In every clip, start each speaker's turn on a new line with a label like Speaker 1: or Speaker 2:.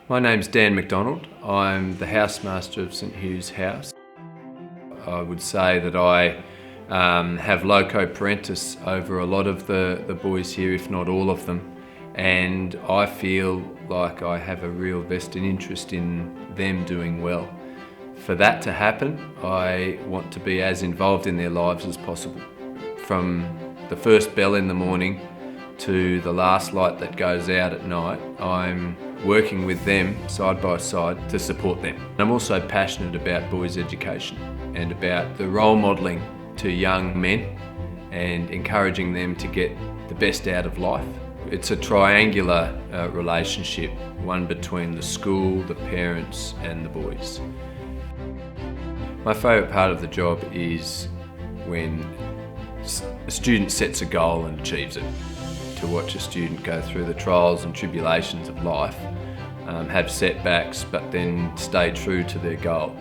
Speaker 1: My name's Dan MacDonald. I'm the housemaster of St Hugh's House. I would say that I have loco parentis over a lot of the boys here, if not all of them, and I feel like I have a real vested interest in them doing well. For that to happen, I want to be as involved in their lives as possible. From the first bell in the morning to the last light that goes out at night, I'm working with them side by side to support them. I'm also passionate about boys' education and about the role modelling to young men and encouraging them to get the best out of life. It's a triangular relationship, one between the school, the parents and the boys. My favourite part of the job is when a student sets a goal and achieves it. To watch a student go through the trials and tribulations of life, have setbacks but then stay true to their goal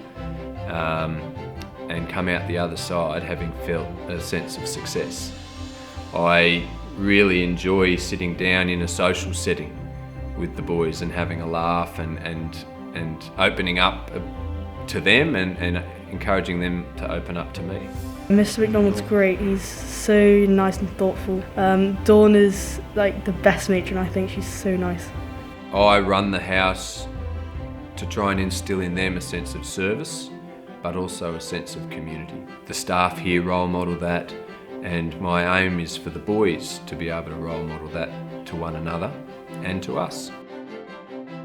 Speaker 1: and come out the other side having felt a sense of success. I really enjoy sitting down in a social setting with the boys and having a laugh and opening up to them and encouraging them to open up to me.
Speaker 2: Mr. MacDonald's great, he's so nice and thoughtful. Dawn is like the best matron, I think, she's so nice.
Speaker 1: I run the house to try and instill in them a sense of service, but also a sense of community. The staff here role model that, and my aim is for the boys to be able to role model that to one another and to us.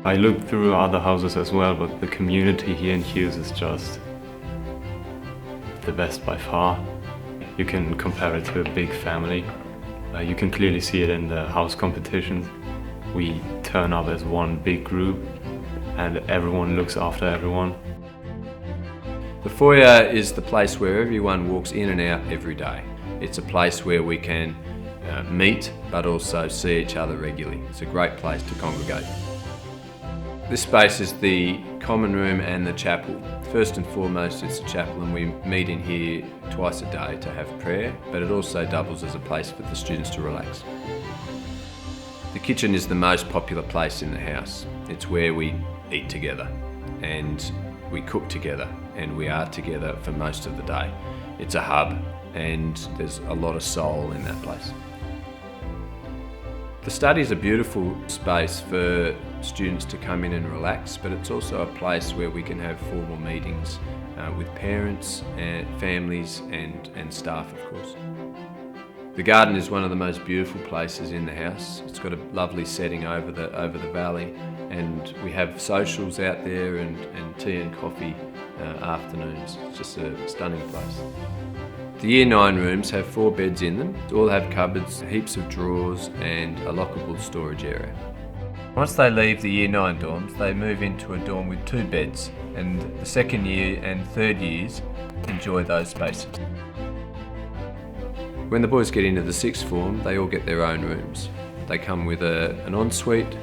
Speaker 3: I looked through other houses as well, but the community here in Hughes is just the best by far. You can compare it to a big family. You can clearly see it in the house competitions. We turn up as one big group and everyone looks after everyone.
Speaker 1: The foyer is the place where everyone walks in and out every day. It's a place where we can meet but also see each other regularly. It's a great place to congregate. This space is the common room and the chapel. First and foremost, it's a chapel and we meet in here twice a day to have prayer, but it also doubles as a place for the students to relax. The kitchen is the most popular place in the house. It's where we eat together and we cook together and we are together for most of the day. It's a hub and there's a lot of soul in that place. The study is a beautiful space for students to come in and relax, but it's also a place where we can have formal meetings with parents and families and staff, of course. The garden is one of the most beautiful places in the house. It's got a lovely setting over the valley, and we have socials out there and tea and coffee afternoons. It's just a stunning place. The Year 9 rooms have 4 beds in them. They all have cupboards, heaps of drawers and a lockable storage area. Once they leave the Year 9 dorms, they move into a dorm with 2 beds, and the second year and third years enjoy those spaces. When the boys get into the 6th form, they all get their own rooms. They come with an ensuite,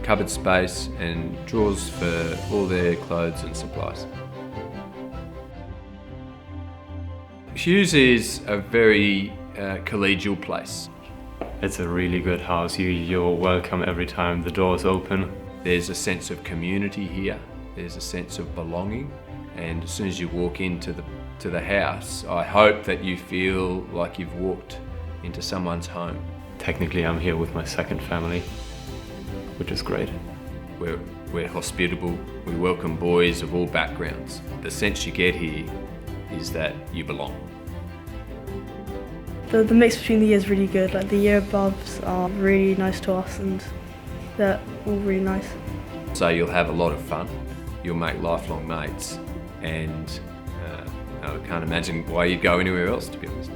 Speaker 1: cupboard space and drawers for all their clothes and supplies. Hughes is a very collegial place.
Speaker 3: It's a really good house. You're welcome every time the doors open.
Speaker 1: There's a sense of community here. There's a sense of belonging, and as soon as you walk into the house, I hope that you feel like you've walked into someone's home.
Speaker 3: Technically, I'm here with my second family, which is great.
Speaker 1: We're hospitable. We welcome boys of all backgrounds. The sense you get here is that you belong.
Speaker 2: The mix between the years is really good. Like the year aboves are really nice to us and they're all really nice.
Speaker 1: So you'll have a lot of fun. You'll make lifelong mates, and I can't imagine why you'd go anywhere else, to be honest.